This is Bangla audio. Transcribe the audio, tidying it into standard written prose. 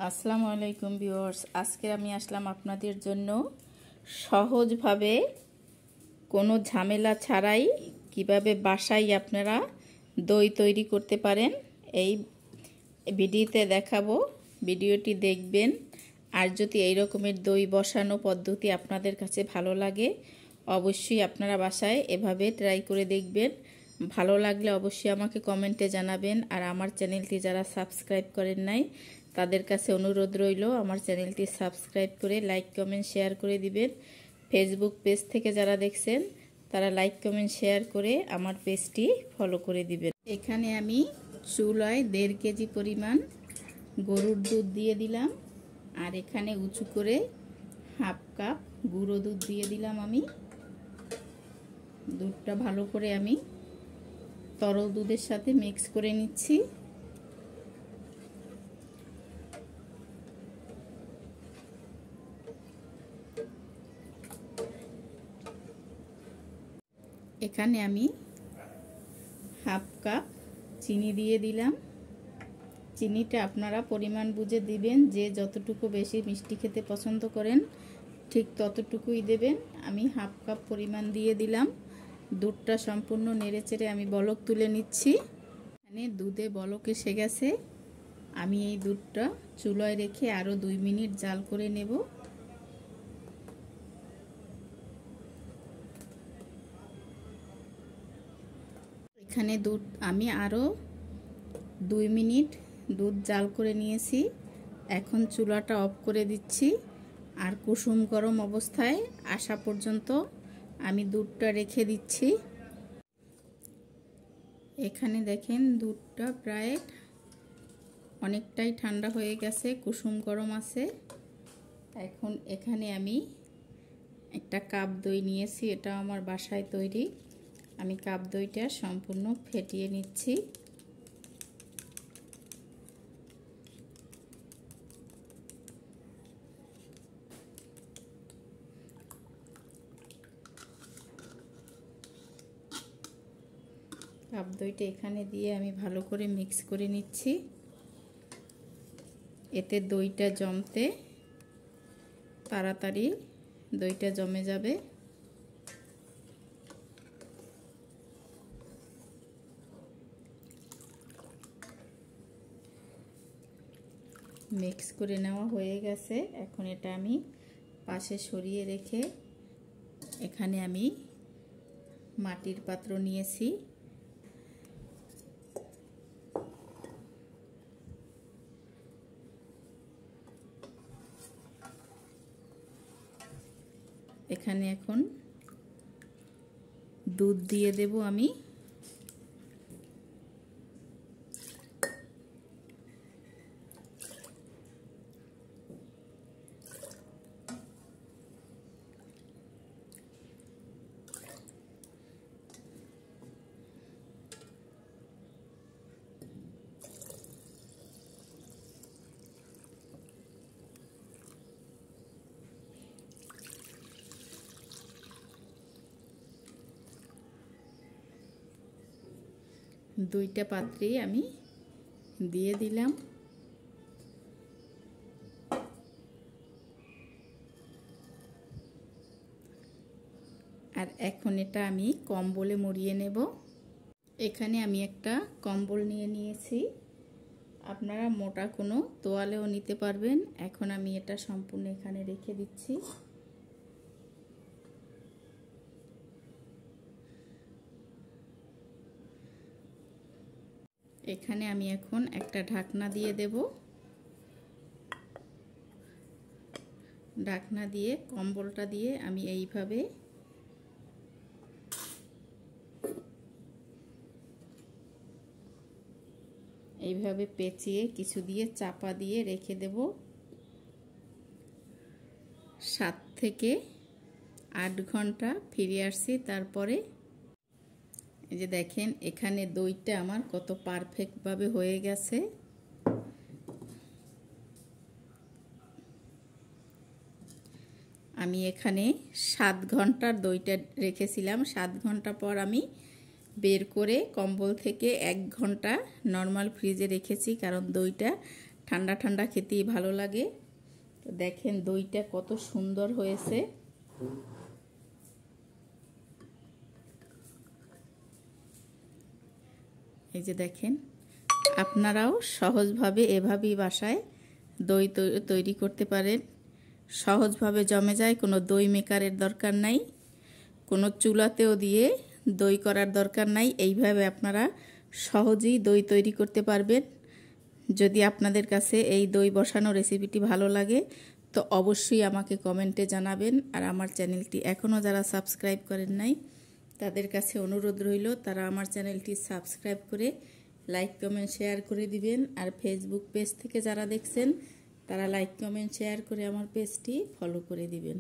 আসসালামু আলাইকুম ভিউয়ার্স, আজকে আমি আসলাম আপনাদের জন্য সহজভাবে কোনো ঝামেলা ছাড়াই কিভাবে বাসায় আপনারা দই তৈরি করতে পারেন এই ভিডিওতে দেখাবো। ভিডিওটি দেখবেন। আর যদি এই রকমের দই বসানো পদ্ধতি আপনাদের কাছে ভালো লাগে, অবশ্যই আপনারা বাসায় এভাবে ট্রাই করে দেখবেন। ভালো লাগলে অবশ্যই আমাকে কমেন্টে জানাবেন। আর আমার চ্যানেলটি যারা সাবস্ক্রাইব করেন নাই তাদের কাছে অনুরোধ রইল আমার চ্যানেলটি সাবস্ক্রাইব করে লাইক কমেন্ট শেয়ার করে দিবেন। ফেসবুক পেজ থেকে যারা দেখছেন তারা লাইক কমেন্ট শেয়ার করে আমার পেজটি ফলো করে দিবেন। এখানে আমি চুলায় 1.5 কেজি পরিমাণ গরুর দুধ দিয়ে দিলাম। আর এখানে উঁচু করে হাফ কাপ গুঁড়ো দুধ দিয়ে দিলাম। আমি দুধটা ভালো করে আমি তরল দুধের সাথে মিক্স করে নিচ্ছি। এখানে আমি হাফ কাপ চিনি দিয়ে দিলাম। চিনিটা আপনারা পরিমাণ বুঝে দিবেন, যে যতটুকু বেশি মিষ্টি খেতে পছন্দ করেন ঠিক ততটুকুই দেবেন। আমি হাফ কাপ পরিমাণ দিয়ে দিলাম। দুধটা সম্পূর্ণ নেড়েচেড়ে আমি বলক তুলে নিচ্ছি। এখানে দুধে বলক এসে গেছে। আমি এই দুধটা চুলায় রেখে আরও 2 মিনিট জাল করে নেব। এখানে দুধ আমি আরও 2 মিনিট দুধ জাল করে নিয়েছি। এখন চুলাটা অফ করে দিচ্ছি। আর কুসুম গরম অবস্থায় আসা পর্যন্ত আমি দুধটা রেখে দিচ্ছি। এখানে দেখেন দুধটা প্রায় অনেকটাই ঠান্ডা হয়ে গেছে, কুসুম গরম আছে। এখন এখানে আমি একটা কাপ দই নিয়েছি, এটা আমার বাসায় তৈরি। আমি কাপ দইটা সম্পূর্ণ ফেটিয়ে নিচ্ছি। কাপ দইটা এখানে দিয়ে আমি ভালো করে মিক্স করে নিচ্ছি। এতে দইটা জমতে তাড়াতাড়ি দইটা জমে যাবে। মিক্স করে নেওয়া হয়ে গেছে। এখন এটা আমি পাশে সরিয়ে রেখে এখানে আমি মাটির পাত্র নিয়েছি। এখানে এখন দুধ দিয়ে দেব আমি। দুইটা পাত্রেই আমি দিয়ে দিলাম। আর এখন এটা আমি কম্বলে মুড়িয়ে নেব। এখানে আমি একটা কম্বল নিয়ে নিয়েছি, আপনারা মোটা কোনো তোয়ালেও নিতে পারবেন। এখন আমি এটা সম্পূর্ণ এখানে রেখে দিচ্ছি। এখানে আমি এখন একটা ঢাকনা দিয়ে দেব। ঢাকনা দিয়ে কম্বলটা দিয়ে আমি এইভাবে পেঁচিয়ে কিছু দিয়ে চাপা দিয়ে রেখে দেব। 7 থেকে 8 ঘন্টা ফিরে আসছি। তারপরে এই যে দেখেন এখানে দইটা আমার কত পারফেক্টভাবে হয়ে গেছে। আমি এখানে 7 ঘন্টার দইটা রেখেছিলাম। 7 ঘন্টা পর আমি বের করে কম্বল থেকে 1 ঘন্টা নর্মাল ফ্রিজে রেখেছি, কারণ দইটা ঠান্ডা ঠান্ডা খেতেই ভালো লাগে। তো দেখেন দইটা কত সুন্দর হয়েছে। এই যে দেখেন, আপনারাও সহজভাবে এভাবেই বাসায় দই তৈরি করতে পারেন। সহজভাবে জমে যায়, কোনো দই মেকারের দরকার নাই, কোনো চুলাতেও দিয়ে দই করার দরকার নাই। এইভাবে আপনারা সহজেই দই তৈরি করতে পারবেন। যদি আপনাদের কাছে এই দই বসানো রেসিপিটি ভালো লাগে তো অবশ্যই আমাকে কমেন্টে জানাবেন। আর আমার চ্যানেলটি এখনও যারা সাবস্ক্রাইব করেন নাই তাদের কাছে অনুরোধ রইল তারা আমার চ্যানেলটি সাবস্ক্রাইব করে লাইক কমেন্ট শেয়ার করে দিবেন। আর ফেসবুক পেজ থেকে যারা দেখছেন তারা লাইক কমেন্ট শেয়ার করে আমার পেজটি ফলো করে দিবেন।